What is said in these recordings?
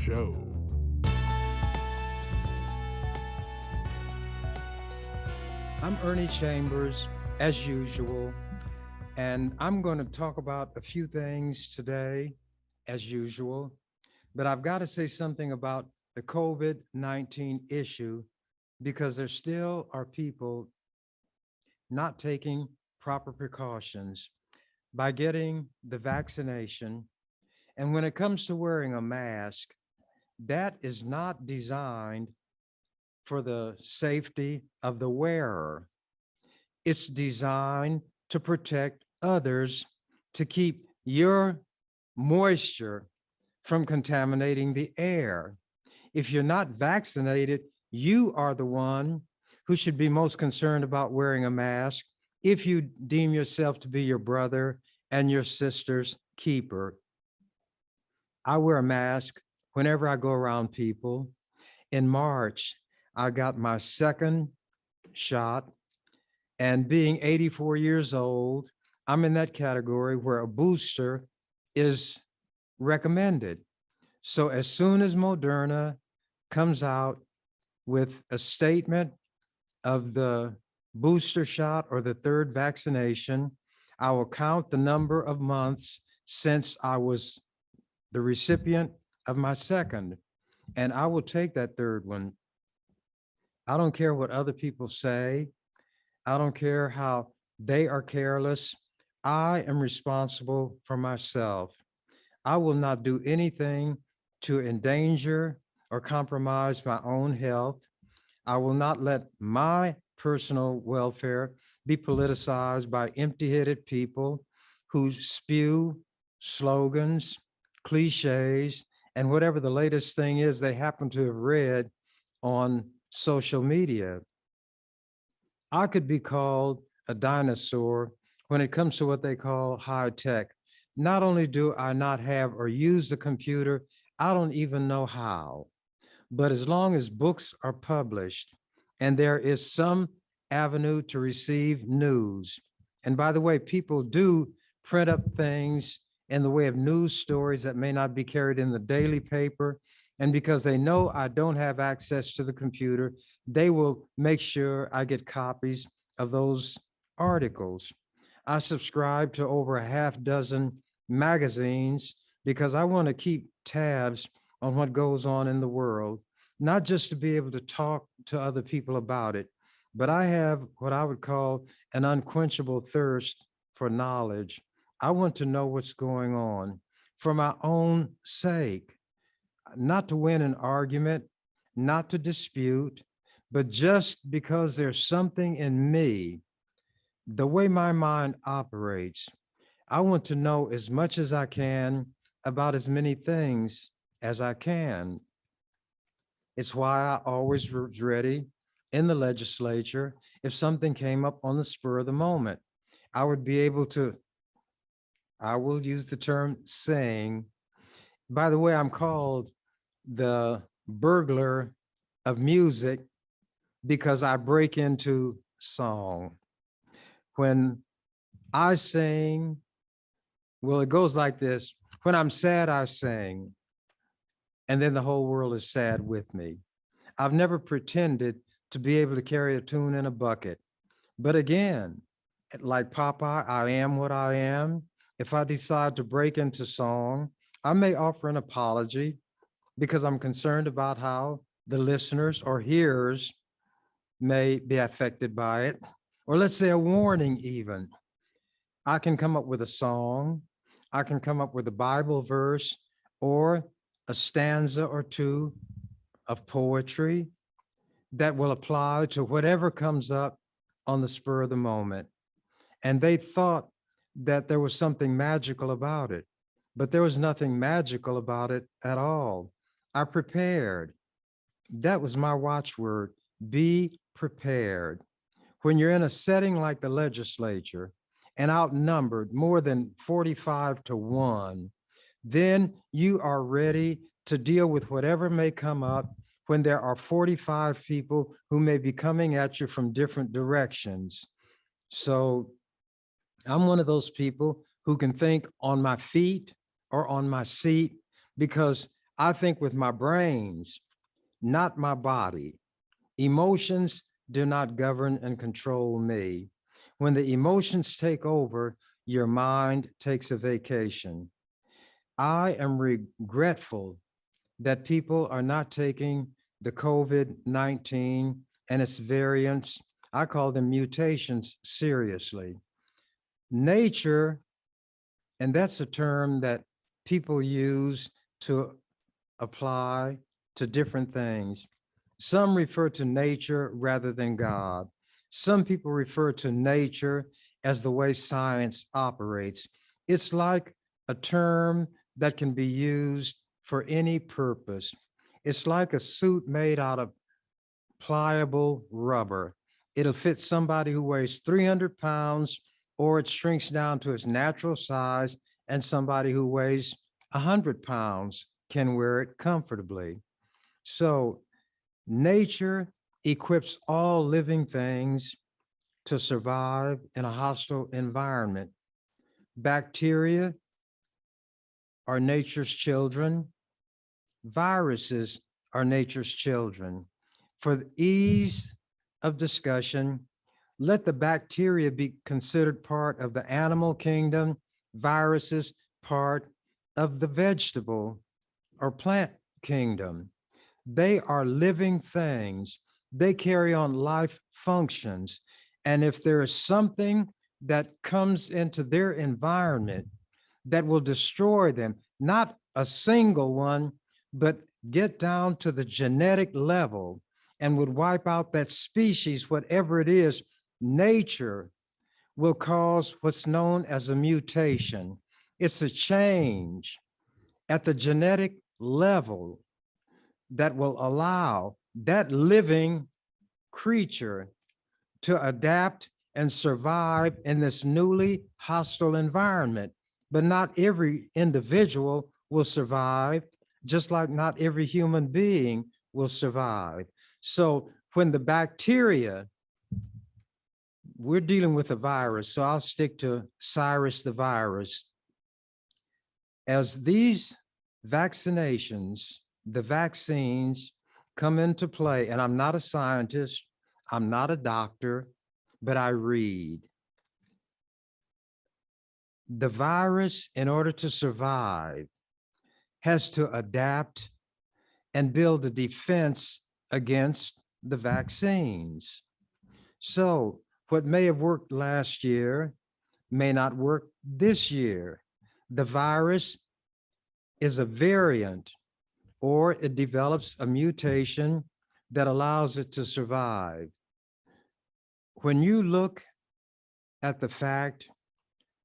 show. I'm Ernie Chambers, as usual, and I'm going to talk about a few things today, as usual, but I've got to say something about the COVID-19 issue because there still are people not taking proper precautions by getting the vaccination. And when it comes to wearing a mask, that is not designed for the safety of the wearer. It's designed to protect others, to keep your moisture from contaminating the air. If you're not vaccinated, you are the one who should be most concerned about wearing a mask if you deem yourself to be your brother and your sister's keeper. I wear a mask whenever I go around people. In March, I got my second shot, and being 84 years old, I'm in that category where a booster is recommended. So as soon as Moderna comes out with a statement of the booster shot or the third vaccination, I will count the number of months since I was the recipient of my second, and I will take that third one. I don't care what other people say. I don't care how they are careless. I am responsible for myself. I will not do anything to endanger or compromise my own health. I will not let my personal welfare be politicized by empty-headed people who spew slogans, cliches, and whatever the latest thing is they happen to have read on social media. I could be called a dinosaur when it comes to what they call high tech. Not only do I not have or use the computer, I don't even know how. But as long as books are published and there is some avenue to receive news, and by the way, people do print up things in the way of news stories that may not be carried in the daily paper. And because they know I don't have access to the computer, they will make sure I get copies of those articles. I subscribe to over a half dozen magazines because I want to keep tabs on what goes on in the world, not just to be able to talk to other people about it, but I have what I would call an unquenchable thirst for knowledge. I want to know what's going on for my own sake, not to win an argument, not to dispute, but just because there's something in me, the way my mind operates. I want to know as much as I can about as many things as I can. It's why I always was ready in the legislature. If something came up on the spur of the moment, I would be able to, I will use the term sing. By the way, I'm called the burglar of music because I break into song. When I sing, well, it goes like this. When I'm sad, I sing, and then the whole world is sad with me. I've never pretended to be able to carry a tune in a bucket. But again, like Popeye, I am what I am. If I decide to break into song, I may offer an apology because I'm concerned about how the listeners or hearers may be affected by it. Or let's say a warning even. I can come up with a song, I can come up with a Bible verse or a stanza or two of poetry that will apply to whatever comes up on the spur of the moment. And they thought that there was something magical about it, but there was nothing magical about it at all. I prepared. That was my watchword. Be prepared. When you're in a setting like the legislature and outnumbered more than 45-1, then you are ready to deal with whatever may come up when there are 45 people who may be coming at you from different directions. So I'm one of those people who can think on my feet or on my seat because I think with my brains, not my body. Emotions do not govern and control me. When the emotions take over, your mind takes a vacation. I am regretful that people are not taking the COVID-19 and its variants, I call them mutations, seriously. Nature, and that's a term that people use to apply to different things. Some refer to nature rather than God. Some people refer to nature as the way science operates. It's like a term that can be used for any purpose. It's like a suit made out of pliable rubber. It'll fit somebody who weighs 300 pounds, or it shrinks down to its natural size, and somebody who weighs 100 pounds can wear it comfortably. So nature equips all living things to survive in a hostile environment. Bacteria are nature's children. Viruses are nature's children. For the ease of discussion, let the bacteria be considered part of the animal kingdom, viruses part of the vegetable or plant kingdom. They are living things. They carry on life functions. And if there is something that comes into their environment that will destroy them, not a single one, but get down to the genetic level and would wipe out that species, whatever it is, nature will cause what's known as a mutation. It's a change at the genetic level that will allow that living creature to adapt and survive in this newly hostile environment. But not every individual will survive, just like not every human being will survive. So when the bacteria, we're dealing with a virus, so I'll stick to Cyrus the virus. As these vaccinations, the vaccines come into play, and I'm not a scientist, I'm not a doctor, but I read. The virus, in order to survive, has to adapt and build a defense against the vaccines. So what may have worked last year may not work this year. The virus is a variant, or it develops a mutation that allows it to survive. When you look at the fact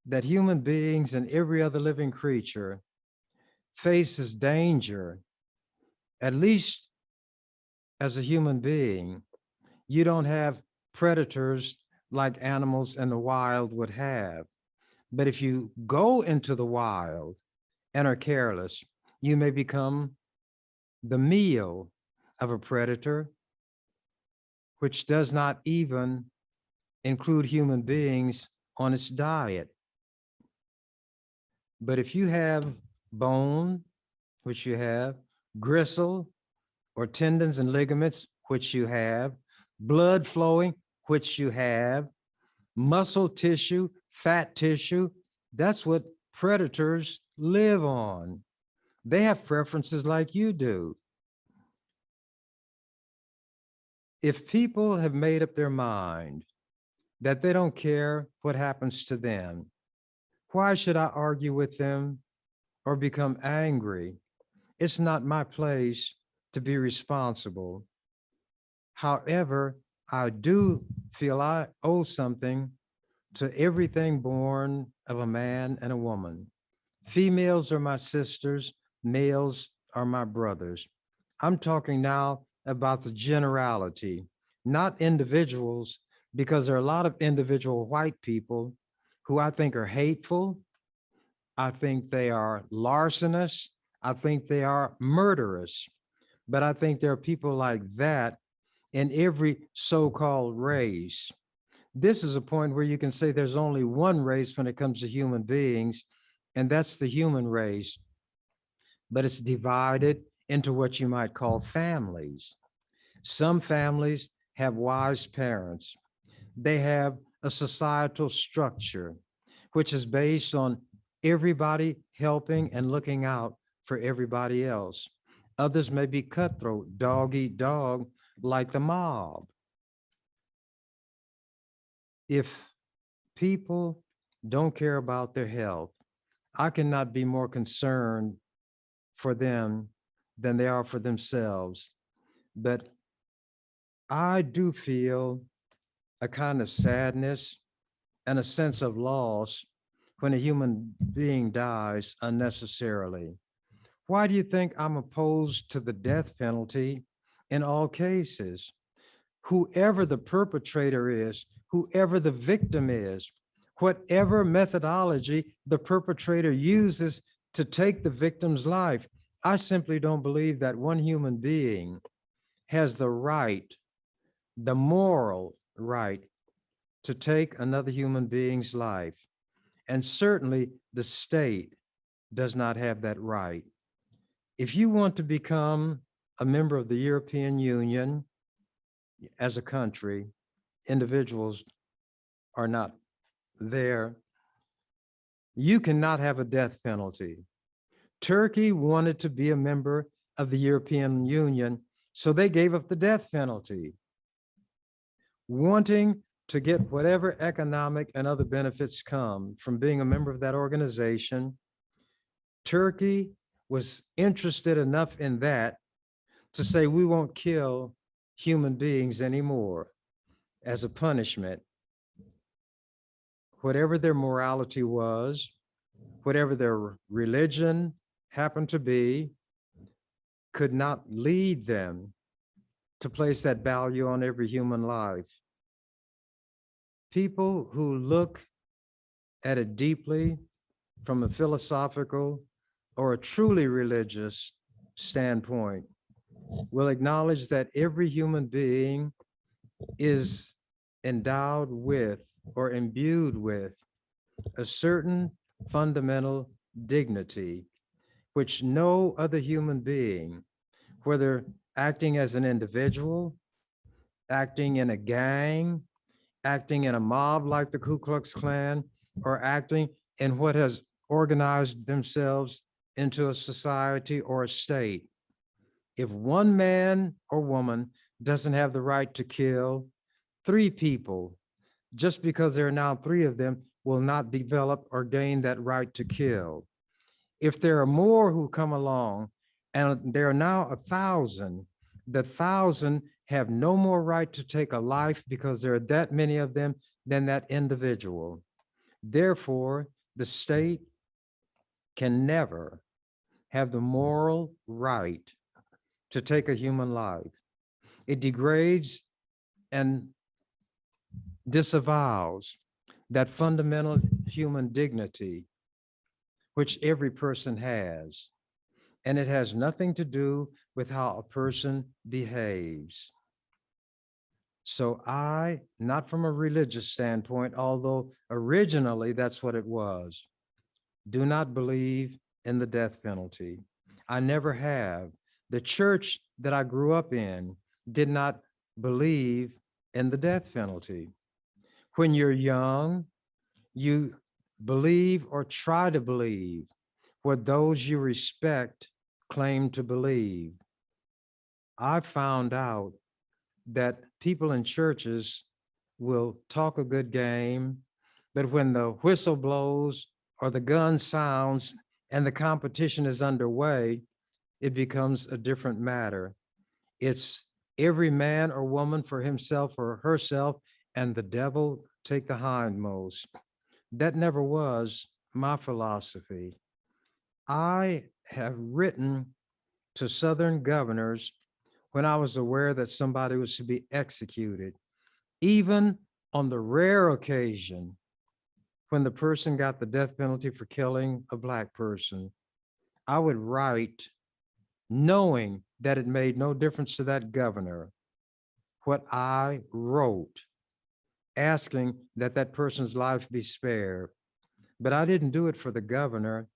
that human beings and every other living creature faces danger, at least as a human being, you don't have predators like animals in the wild would have. But if you go into the wild and are careless, you may become the meal of a predator, which does not even include human beings on its diet. But if you have bone, which you have, gristle or tendons and ligaments, which you have, blood flowing, which you have, muscle tissue, fat tissue, that's what predators live on. They have preferences like you do. If people have made up their mind that they don't care what happens to them, why should I argue with them or become angry? It's not my place to be responsible. However, I do feel I owe something to everything born of a man and a woman. Females are my sisters, males are my brothers. I'm talking now about the generality, not individuals, because there are a lot of individual white people who I think are hateful. I think they are larcenous. I think they are murderous. But I think there are people like that in every so-called race. This is a point where you can say there's only one race when it comes to human beings, and that's the human race. but it's divided into what you might call families. Some families have wise parents. They have a societal structure, which is based on everybody helping and looking out for everybody else. Others may be cutthroat, dog eat dog, like the mob. If people don't care about their health, I cannot be more concerned for them than they are for themselves. But I do feel a kind of sadness and a sense of loss when a human being dies unnecessarily. Why do you think I'm opposed to the death penalty in all cases? Whoever the perpetrator is, whoever the victim is, whatever methodology the perpetrator uses to take the victim's life, I simply don't believe that one human being has the right, the moral right, to take another human being's life. And certainly the state does not have that right. If you want to become a member of the European Union as a country, individuals are not there. You cannot have a death penalty. Turkey wanted to be a member of the European Union, so they gave up the death penalty, wanting to get whatever economic and other benefits come from being a member of that organization. Turkey was interested enough in that to say, we won't kill human beings anymore as a punishment. Whatever their morality was, whatever their religion happened to be, could not lead them to place that value on every human life. People who look at it deeply from a philosophical or a truly religious standpoint will acknowledge that every human being is endowed with or imbued with a certain fundamental dignity, which no other human being, whether acting as an individual, acting in a gang, acting in a mob like the Ku Klux Klan, or acting in what has organized themselves into a society or a state. If one man or woman doesn't have the right to kill, three people, just because there are now three of them, will not develop or gain that right to kill. If there are more who come along, and there are now 1,000, the 1,000 have no more right to take a life because there are that many of them than that individual. Therefore, the state can never have the moral right to take a human life. It degrades and disavows that fundamental human dignity which every person has. And it has nothing to do with how a person behaves. So I, not from a religious standpoint, although originally that's what it was, do not believe in the death penalty. I never have. The church that I grew up in did not believe in the death penalty. When you're young, you believe or try to believe what those you respect claim to believe. I found out that people in churches will talk a good game, but when the whistle blows or the gun sounds and the competition is underway, it becomes a different matter. It's every man or woman for himself or herself, and the devil take the hindmost. That never was my philosophy. I have written to Southern governors when I was aware that somebody was to be executed, even on the rare occasion when the person got the death penalty for killing a Black person. I would write knowing that it made no difference to that governor what I wrote, asking that that person's life be spared. But I didn't do it for the governor.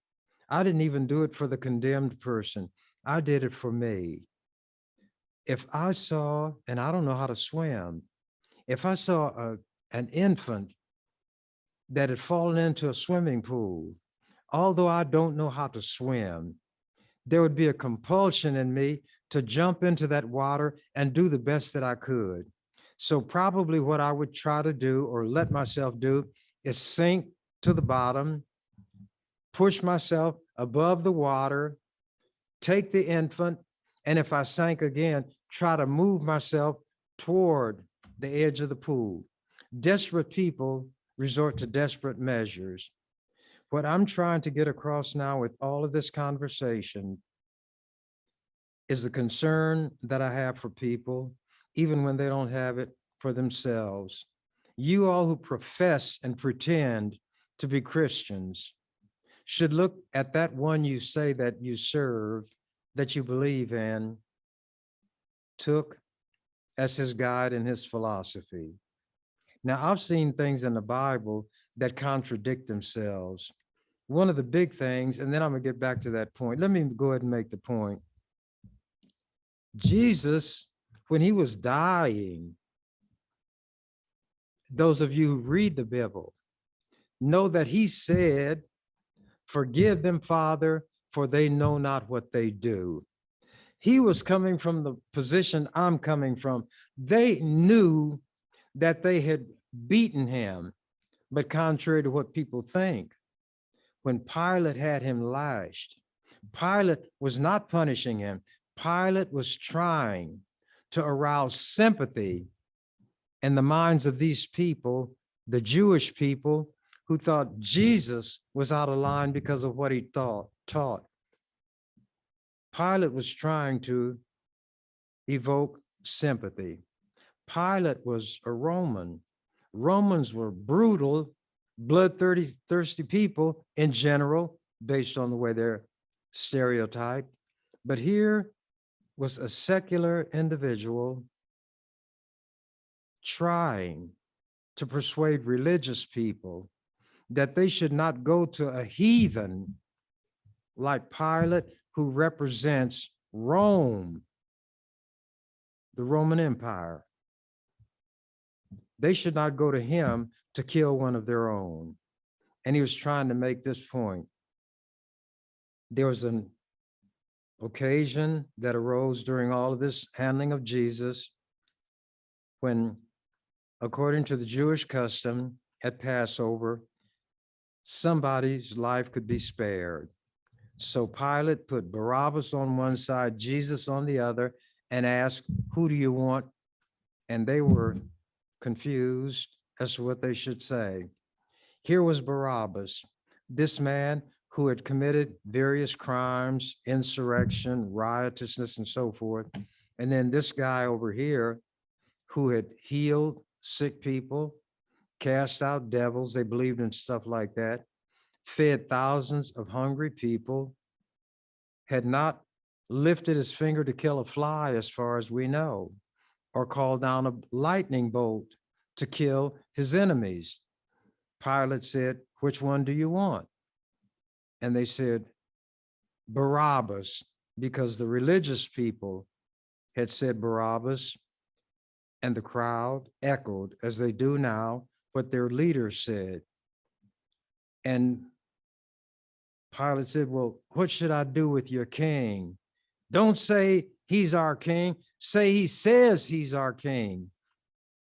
I didn't even do it for the condemned person. I did it for me. If I saw, and I don't know how to swim, if I saw an infant that had fallen into a swimming pool, although I don't know how to swim, there would be a compulsion in me to jump into that water and do the best that I could. So probably what I would try to do or let myself do is sink to the bottom, push myself above the water, take the infant, and if I sank again, try to move myself toward the edge of the pool. Desperate people resort to desperate measures. What I'm trying to get across now with all of this conversation is the concern that I have for people, even when they don't have it for themselves. You all who profess and pretend to be Christians should look at that one you say that you serve, that you believe in, took as his guide and his philosophy. Now, I've seen things in the Bible that contradict themselves. One of the big things, and then I'm gonna get back to that point. Let me go ahead and make the point. Jesus, when he was dying, those of you who read the Bible know that he said, "Forgive them, Father, for they know not what they do." He was coming from the position I'm coming from. They knew that they had beaten him, but contrary to what people think, when Pilate had him lashed, Pilate was not punishing him. Pilate was trying to arouse sympathy in the minds of these people, the Jewish people, who thought Jesus was out of line because of what he taught. Pilate was trying to evoke sympathy. Pilate was a Roman. Romans were brutal, bloodthirsty people in general, based on the way they're stereotyped. But here was a secular individual trying to persuade religious people that they should not go to a heathen like Pilate, who represents Rome, the Roman Empire. They should not go to him to kill one of their own. And he was trying to make this point. There was an occasion that arose during all of this handling of Jesus when, according to the Jewish custom at Passover, somebody's life could be spared. So Pilate put Barabbas on one side, Jesus on the other, and asked, "Who do you want?" And they were confused as to what they should say. Here was Barabbas, this man who had committed various crimes, insurrection, riotousness, and so forth. And then this guy over here who had healed sick people, cast out devils, they believed in stuff like that, fed thousands of hungry people, had not lifted his finger to kill a fly as far as we know, or called down a lightning bolt to kill his enemies. Pilate said, "Which one do you want?" And they said, "Barabbas," because the religious people had said Barabbas, and the crowd echoed, as they do now, what their leader said. And Pilate said, "Well, what should I do with your king?" "Don't say he's our king, say he says he's our king."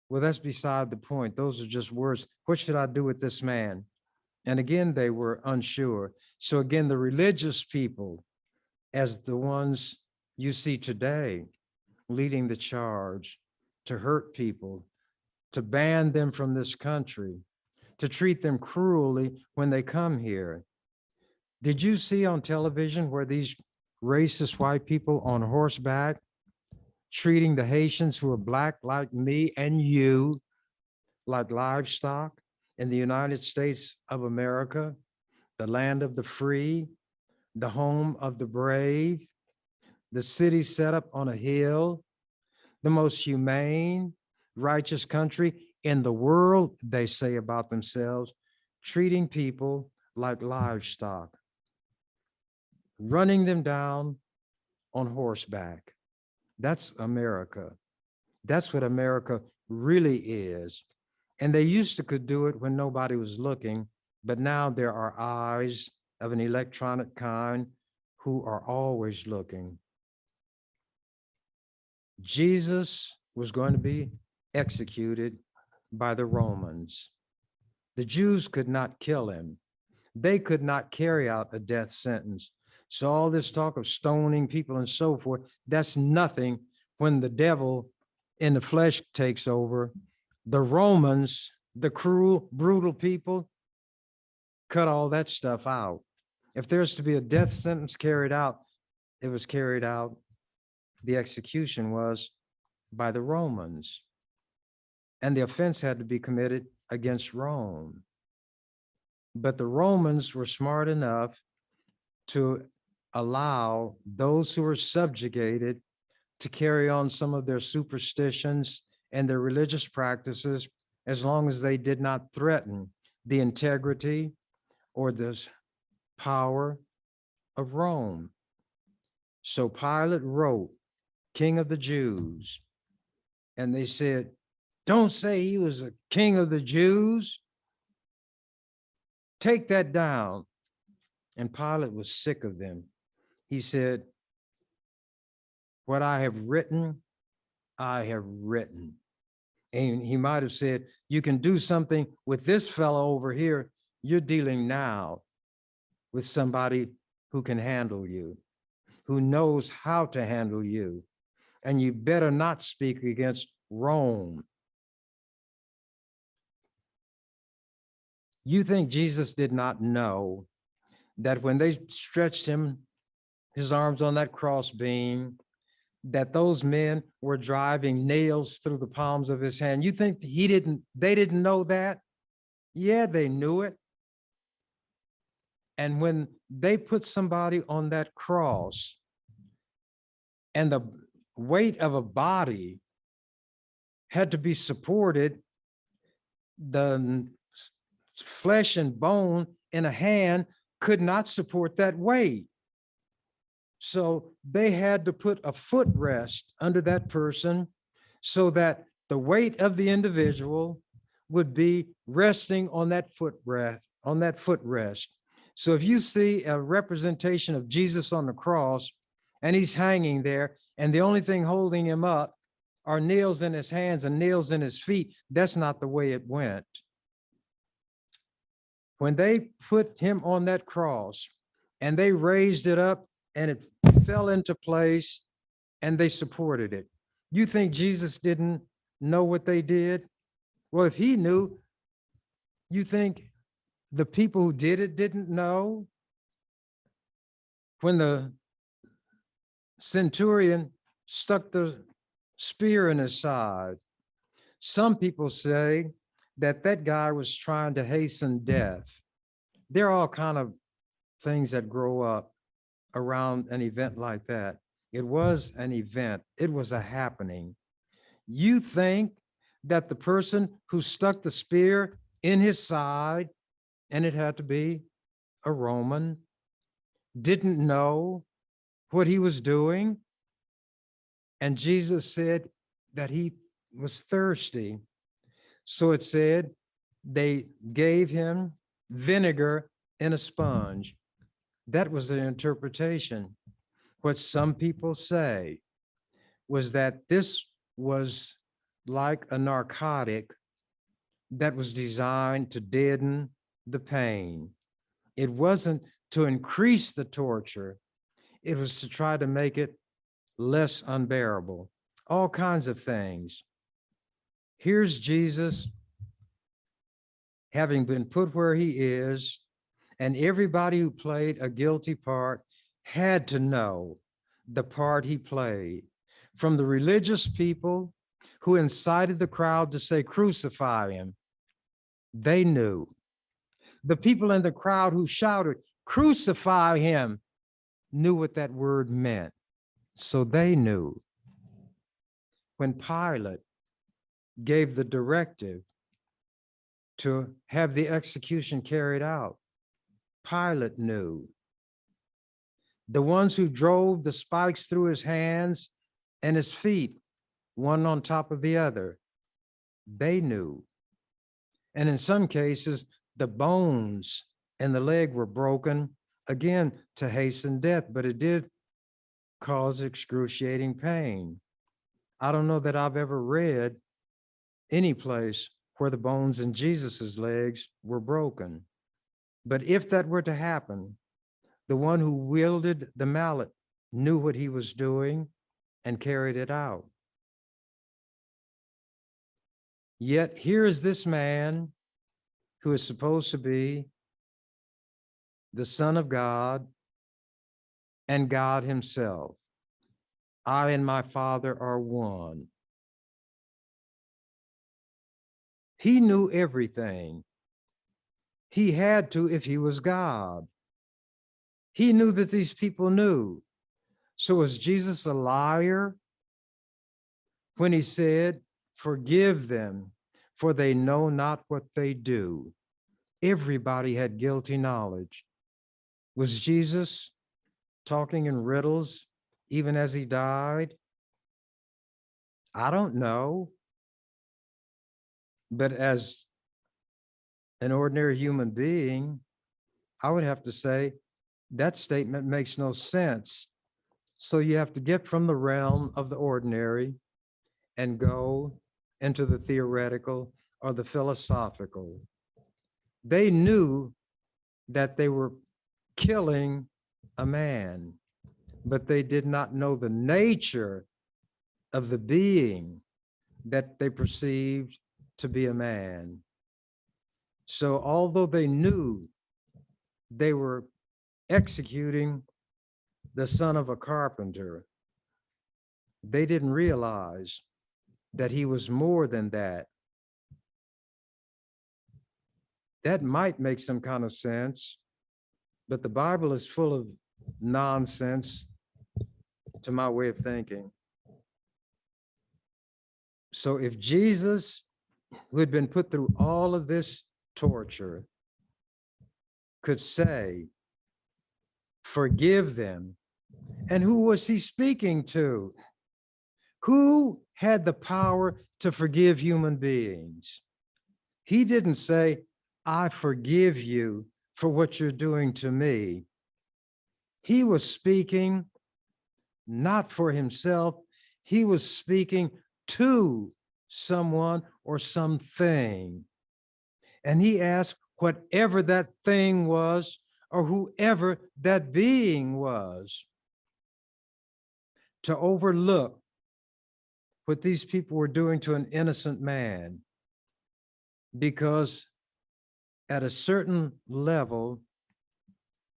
Well, that's beside the point. Those are just words. What should I do with this man? And again, they were unsure. So again, the religious people, as the ones you see today, leading the charge to hurt people, to ban them from this country, to treat them cruelly when they come here. Did you see on television where these racist white people on horseback treating the Haitians who are Black like me and you like livestock in the United States of America, the land of the free, the home of the brave, the city set up on a hill, the most humane, righteous country in the world, they say about themselves, treating people like livestock? running them down on horseback. That's America. That's what America really is. And they used to could do it when nobody was looking, but now there are eyes of an electronic kind who are always looking. Jesus was going to be executed by the Romans. The Jews could not kill him. They could not carry out a death sentence. So all this talk of stoning people and so forth, that's nothing when the devil in the flesh takes over. The Romans, the cruel, brutal people, cut all that stuff out. If there's to be a death sentence carried out, it was carried out. The execution was by the Romans. And the offense had to be committed against Rome. But the Romans were smart enough to allow those who were subjugated to carry on some of their superstitions and their religious practices as long as they did not threaten the integrity or the power of Rome. So Pilate wrote, King of the Jews, and they said, don't say he was a king of the Jews. Take that down. And Pilate was sick of them. He said, what I have written, I have written. And he might have said, you can do something with this fellow over here. You're dealing now with somebody who can handle you, who knows how to handle you. And you better not speak against Rome. You think Jesus did not know that when they stretched him, his arms on that crossbeam, that those men were driving nails through the palms of his hand? You think they didn't know that? Yeah, they knew it. And when they put somebody on that cross and the weight of a body had to be supported, the flesh and bone in a hand could not support that weight. So they had to put a footrest under that person so that the weight of the individual would be resting on that footrest. So if you see a representation of Jesus on the cross and he's hanging there and the only thing holding him up are nails in his hands and nails in his feet, that's not the way it went. When they put him on that cross and they raised it up and it fell into place and they supported it, you think Jesus didn't know what they did? Well, if he knew, you think the people who did it didn't know? When the centurion stuck the spear in his side, some people say that that guy was trying to hasten death. There are all kinds of things that grow up around an event like that. It was an event. It was a happening. You think that the person who stuck the spear in his side, and it had to be a Roman, didn't know what he was doing? And Jesus said that he was thirsty. So it said they gave him vinegar in a sponge. That was the interpretation. What some people say was that this was like a narcotic that was designed to deaden the pain. It wasn't to increase the torture. It was to try to make it less unbearable. All kinds of things. Here's Jesus having been put where he is, and everybody who played a guilty part had to know the part he played. From the religious people who incited the crowd to say, crucify him, they knew. The people in the crowd who shouted, crucify him, knew what that word meant. So they knew. When Pilate gave the directive to have the execution carried out, Pilate knew. The ones who drove the spikes through his hands and his feet, one on top of the other, they knew. And in some cases, the bones in the leg were broken, again, to hasten death, but it did cause excruciating pain. I don't know that I've ever read any place where the bones in Jesus's legs were broken. But if that were to happen, the one who wielded the mallet knew what he was doing and carried it out. Yet here is this man who is supposed to be the Son of God and God himself. I and my Father are one. He knew everything. He had to if he was God. He knew that these people knew. So was Jesus a liar when he said, "Forgive them, for they know not what they do"? Everybody had guilty knowledge. Was Jesus talking in riddles even as he died? I don't know. But as an ordinary human being, I would have to say that statement makes no sense. So you have to get from the realm of the ordinary and go into the theoretical or the philosophical. They knew that they were killing a man, but they did not know the nature of the being that they perceived to be a man. So although they knew they were executing the son of a carpenter, they didn't realize that he was more than that. That might make some kind of sense, but the Bible is full of nonsense to my way of thinking. So if Jesus, who had been put through all of this torture, could say, "Forgive them," and who was he speaking to? Who had the power to forgive human beings? He didn't say, "I forgive you for what you're doing to me." He was speaking not for himself. He was speaking to someone or something. And he asked whatever that thing was or whoever that being was to overlook what these people were doing to an innocent man, because at a certain level,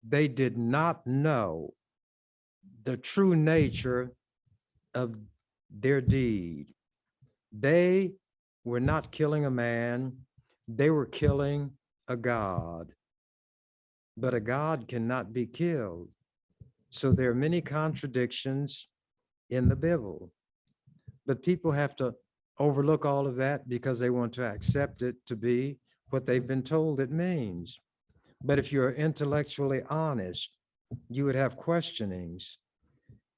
they did not know the true nature of their deed. They were not killing a man, they were killing a God. But a God cannot be killed. So there are many contradictions in the Bible. But people have to overlook all of that because they want to accept it to be what they've been told it means. But if you're intellectually honest, you would have questionings.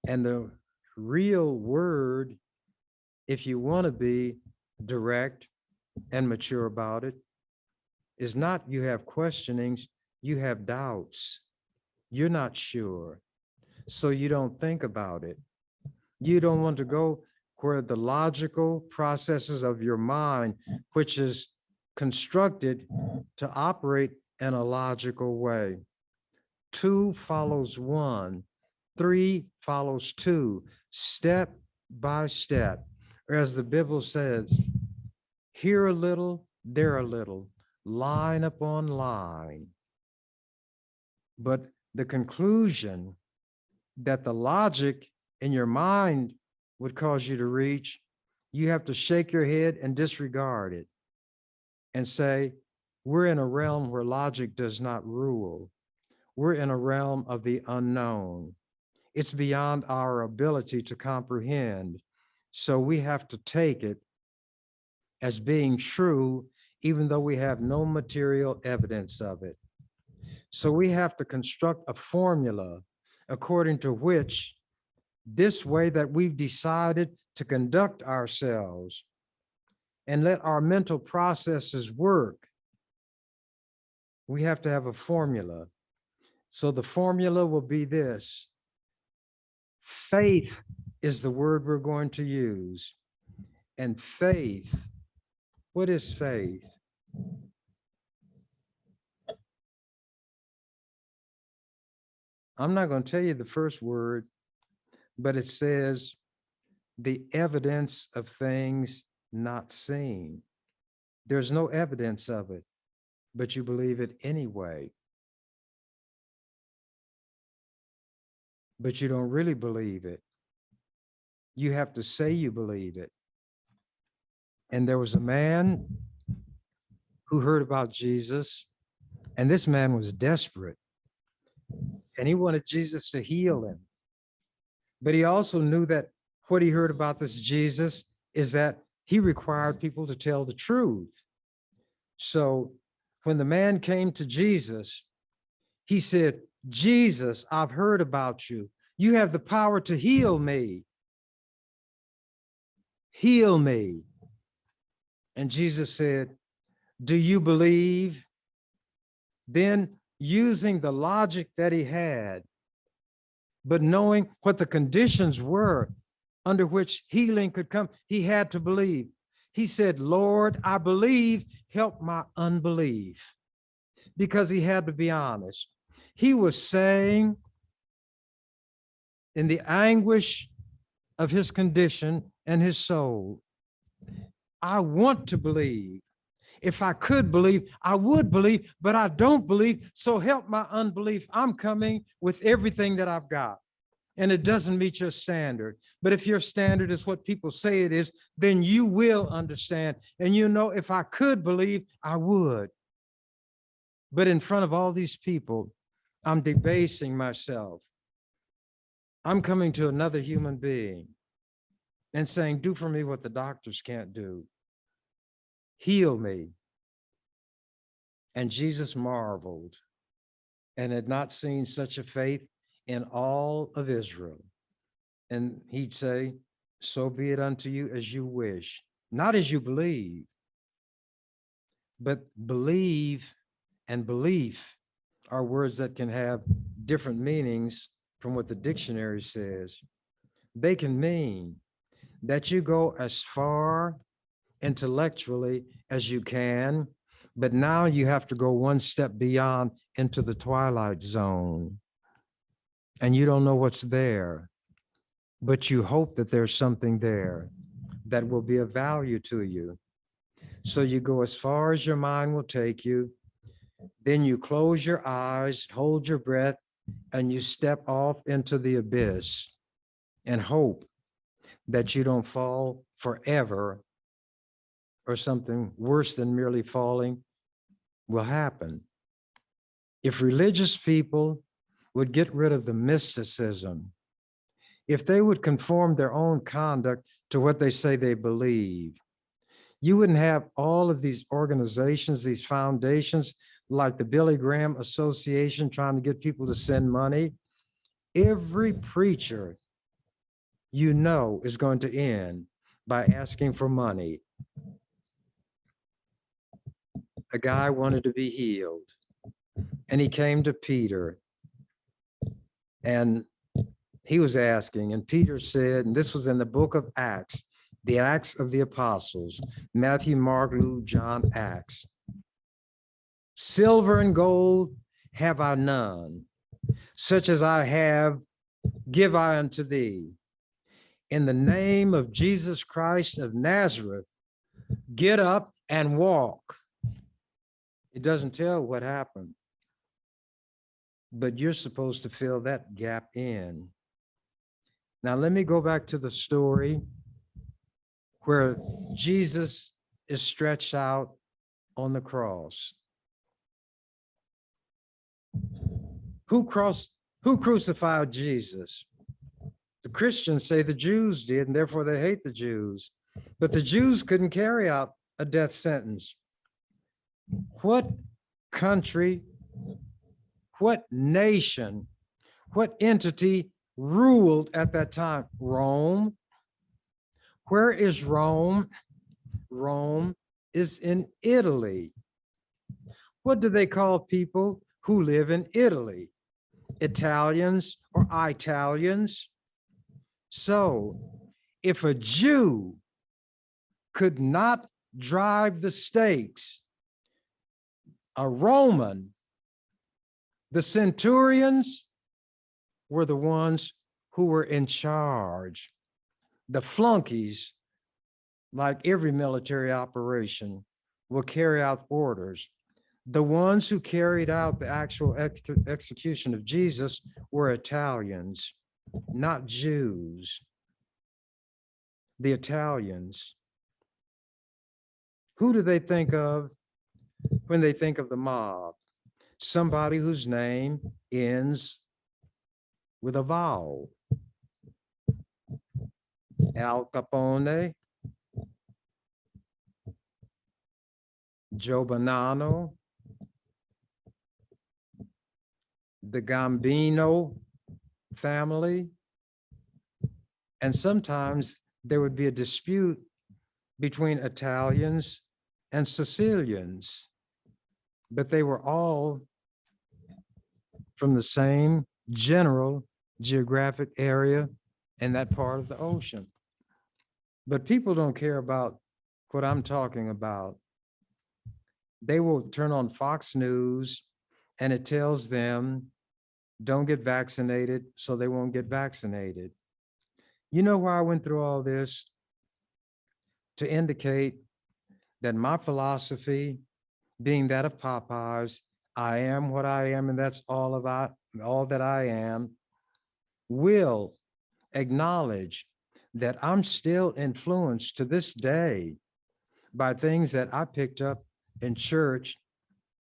And the real word, if you want to be direct and mature about it, is not you have questionings, you have doubts. You're not sure. So you don't think about it. You don't want to go where the logical processes of your mind, which is constructed to operate in a logical way. 2 follows 1, 3 follows 2, step by step. Or as the Bible says, here a little, there a little, line upon line. But the conclusion that the logic in your mind would cause you to reach, you have to shake your head and disregard it and say, we're in a realm where logic does not rule. We're in a realm of the unknown. It's beyond our ability to comprehend. So we have to take it as being true, even though we have no material evidence of it. So we have to construct a formula, according to which this way that we've decided to conduct ourselves and let our mental processes work, we have to have a formula. So the formula will be this. Faith is the word we're going to use. And faith, what is faith? I'm not going to tell you the first word, but it says the evidence of things not seen. There's no evidence of it, but you believe it anyway. But you don't really believe it. You have to say you believe it. And there was a man who heard about Jesus, and this man was desperate. And he wanted Jesus to heal him. But he also knew that what he heard about this Jesus is that he required people to tell the truth. So when the man came to Jesus, he said, Jesus, I've heard about you. You have the power to heal me. Heal me. And Jesus said, do you believe? Then, using the logic that he had, but knowing what the conditions were under which healing could come, he had to believe. He said, Lord, I believe, help my unbelief. Because he had to be honest. He was saying, in the anguish of his condition and his soul, I want to believe. If I could believe, I would believe, but I don't believe. So help my unbelief. I'm coming with everything that I've got. And it doesn't meet your standard. But if your standard is what people say it is, then you will understand. And you know, if I could believe, I would. But in front of all these people, I'm debasing myself. I'm coming to another human being and saying, do for me what the doctors can't do. Heal me. And Jesus marveled and had not seen such a faith in all of Israel. And he'd say, so be it unto you as you wish, not as you believe, but believe and belief are words that can have different meanings from what the dictionary says. They can mean that you go as far intellectually as you can, but now you have to go one step beyond into the twilight zone. And you don't know what's there, but you hope that there's something there that will be of value to you. So you go as far as your mind will take you. Then you close your eyes, hold your breath, and you step off into the abyss and hope that you don't fall forever, or something worse than merely falling will happen. If religious people would get rid of the mysticism, if they would conform their own conduct to what they say they believe, you wouldn't have all of these organizations, these foundations, like the Billy Graham Association trying to get people to send money. Every preacher you know is going to end by asking for money. A guy wanted to be healed, and he came to Peter, and he was asking, and Peter said, and this was in the book of Acts, the Acts of the Apostles, Matthew, Mark, Luke, John, Acts. Silver and gold have I none, such as I have, give I unto thee. In the name of Jesus Christ of Nazareth, get up and walk. It doesn't tell what happened, but you're supposed to fill that gap in. Now, let me go back to the story where Jesus is stretched out on the cross. Who crucified Jesus? The Christians say the Jews did, and therefore they hate the Jews. But the Jews couldn't carry out a death sentence. What country, what nation What entity ruled at that time? Rome. Where is Rome? Rome is in Italy. What do they call people who live in Italy? Italians or Italians? So if a Jew could not drive the stakes, a Roman, the centurions were the ones who were in charge. The flunkies, like every military operation, will carry out orders. The ones who carried out the actual execution of Jesus were Italians, not Jews. The Italians. Who do they think of when they think of the mob? Somebody whose name ends with a vowel. Al Capone, Joe Bonanno, the Gambino family, and sometimes there would be a dispute between Italians and Sicilians, but they were all from the same general geographic area in that part of the ocean. But people don't care about what I'm talking about. They will turn on Fox News and it tells them, don't get vaccinated, so they won't get vaccinated. You know why I went through all this? To indicate that my philosophy, being that of Popeyes, I am what I am, and that's all that I am, will acknowledge that I'm still influenced to this day by things that I picked up in church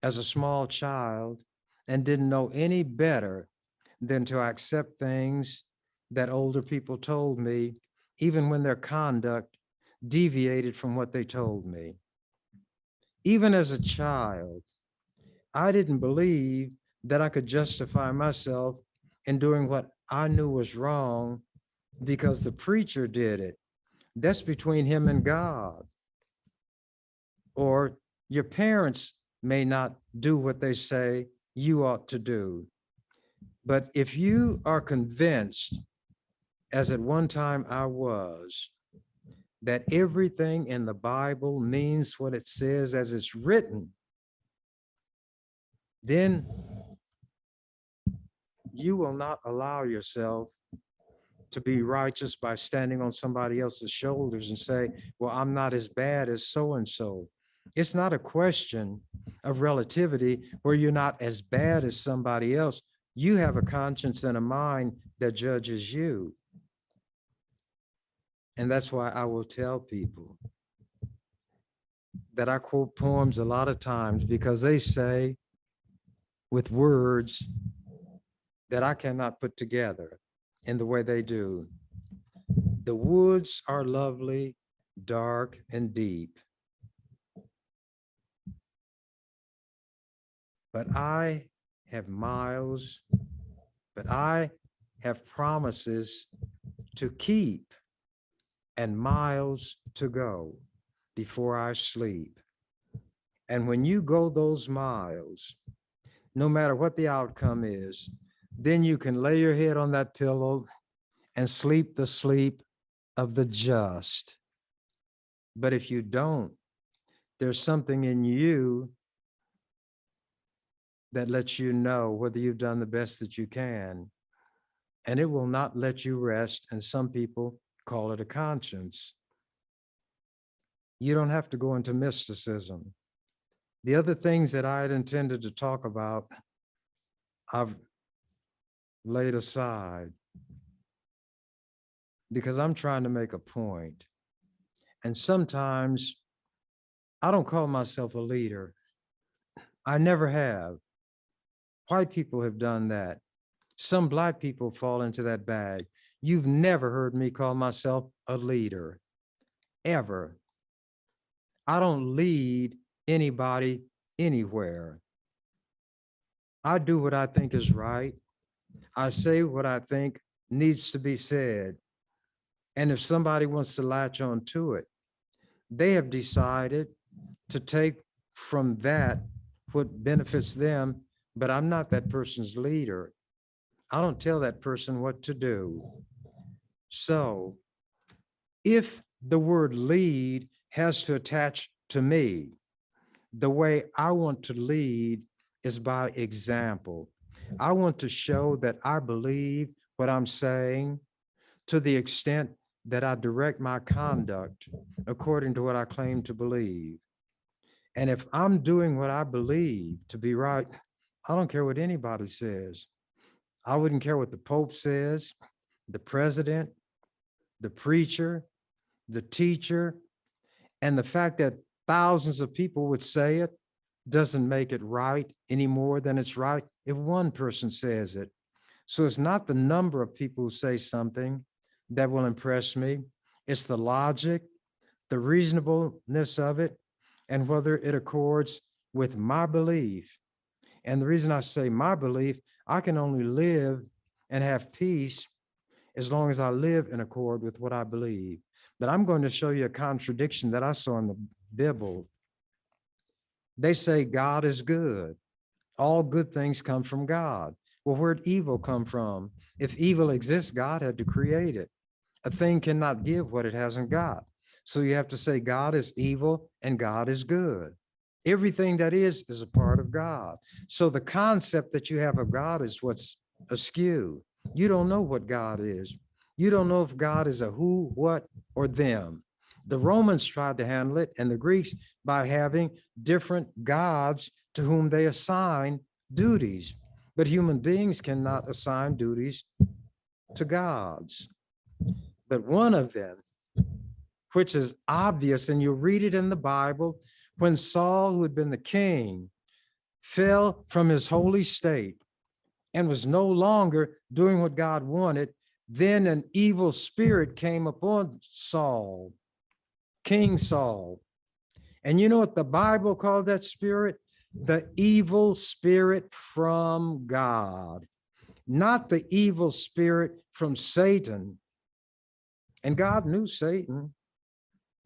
as a small child and didn't know any better than to accept things that older people told me, even when their conduct deviated from what they told me. Even as a child, I didn't believe that I could justify myself in doing what I knew was wrong because the preacher did it. That's between him and God. Or your parents may not do what they say you ought to do. But if you are convinced, as at one time I was, that everything in the Bible means what it says as it's written, then you will not allow yourself to be righteous by standing on somebody else's shoulders and say, well, I'm not as bad as so-and-so. It's not a question of relativity where you're not as bad as somebody else. You have a conscience and a mind that judges you. And that's why I will tell people that I quote poems a lot of times, because they say with words that I cannot put together in the way they do. The woods are lovely, dark, and deep, but I have miles, but I have promises to keep and miles to go before I sleep. And when you go those miles, no matter what the outcome is, then you can lay your head on that pillow and sleep the sleep of the just. But if you don't, there's something in you that lets you know whether you've done the best that you can. And it will not let you rest. And some people call it a conscience. You don't have to go into mysticism. The other things that I had intended to talk about, I've laid aside because I'm trying to make a point. And sometimes I don't call myself a leader. I never have. White people have done that. Some Black people fall into that bag. You've never heard me call myself a leader, ever. I don't lead anybody anywhere. I do what I think is right. I say what I think needs to be said. And if somebody wants to latch on to it, they have decided to take from that what benefits them, but I'm not that person's leader. I don't tell that person what to do. So if the word lead has to attach to me, the way I want to lead is by example. I want to show that I believe what I'm saying to the extent that I direct my conduct according to what I claim to believe. And if I'm doing what I believe to be right, I don't care what anybody says. I wouldn't care what the Pope says, the president, the preacher, the teacher, and the fact that thousands of people would say it doesn't make it right any more than it's right if one person says it. So it's not the number of people who say something that will impress me. It's the logic, the reasonableness of it, and whether it accords with my belief. And the reason I say my belief, I can only live and have peace as long as I live in accord with what I believe. But I'm going to show you a contradiction that I saw in the Bible. They say God is good. All good things come from God. Well, where'd evil come from? If evil exists, God had to create it. A thing cannot give what it hasn't got. So you have to say God is evil and God is good. Everything that is a part of God. So the concept that you have of God is what's askew. You don't know what God is. You don't know if God is a who, what, or them. The Romans tried to handle it, and the Greeks by having different gods to whom they assign duties. But human beings cannot assign duties to gods. But one of them, which is obvious, and you read it in the Bible, when Saul, who had been the king, fell from his holy state and was no longer doing what God wanted, then an evil spirit came upon Saul, King Saul. And you know what the Bible called that spirit? The evil spirit from God, not the evil spirit from Satan. And God knew Satan.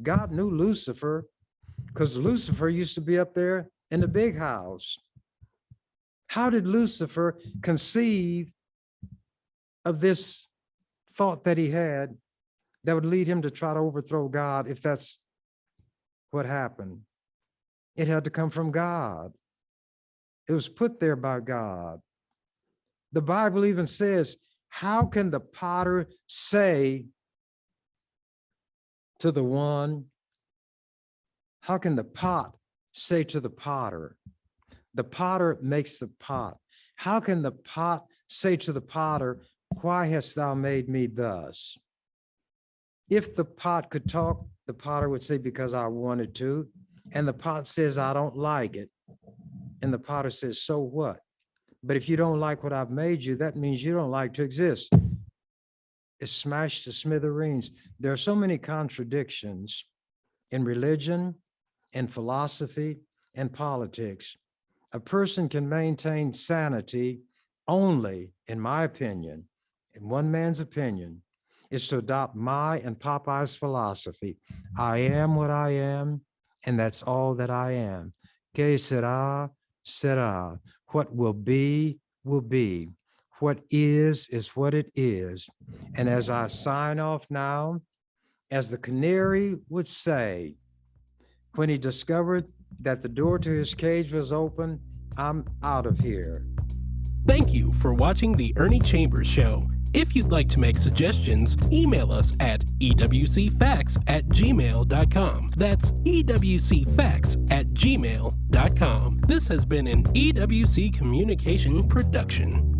God knew Lucifer, because Lucifer used to be up there in the big house. How did Lucifer conceive of this thought that he had that would lead him to try to overthrow God if that's what happened? It had to come from God. It was put there by God. The Bible even says, how can the potter say to the one, how can the pot say to the potter? The potter makes the pot. How can the pot say to the potter, why hast thou made me thus? If the pot could talk, the potter would say, because I wanted to. And the pot says, I don't like it. And the potter says, so what? But if you don't like what I've made you, that means you don't like to exist. It's smashed to smithereens. There are so many contradictions in religion, in philosophy, and politics. A person can maintain sanity only, in my opinion, in one man's opinion, is to adopt my and Popeye's philosophy. I am what I am, and that's all that I am. Que sera, sera. What will be, will be. What is what it is. And as I sign off now, as the canary would say, when he discovered that the door to his cage was open, I'm out of here. Thank you for watching The Ernie Chambers Show. If you'd like to make suggestions, email us at ewcfacts@gmail.com. That's ewcfacts@gmail.com. This has been an EWC Communication production.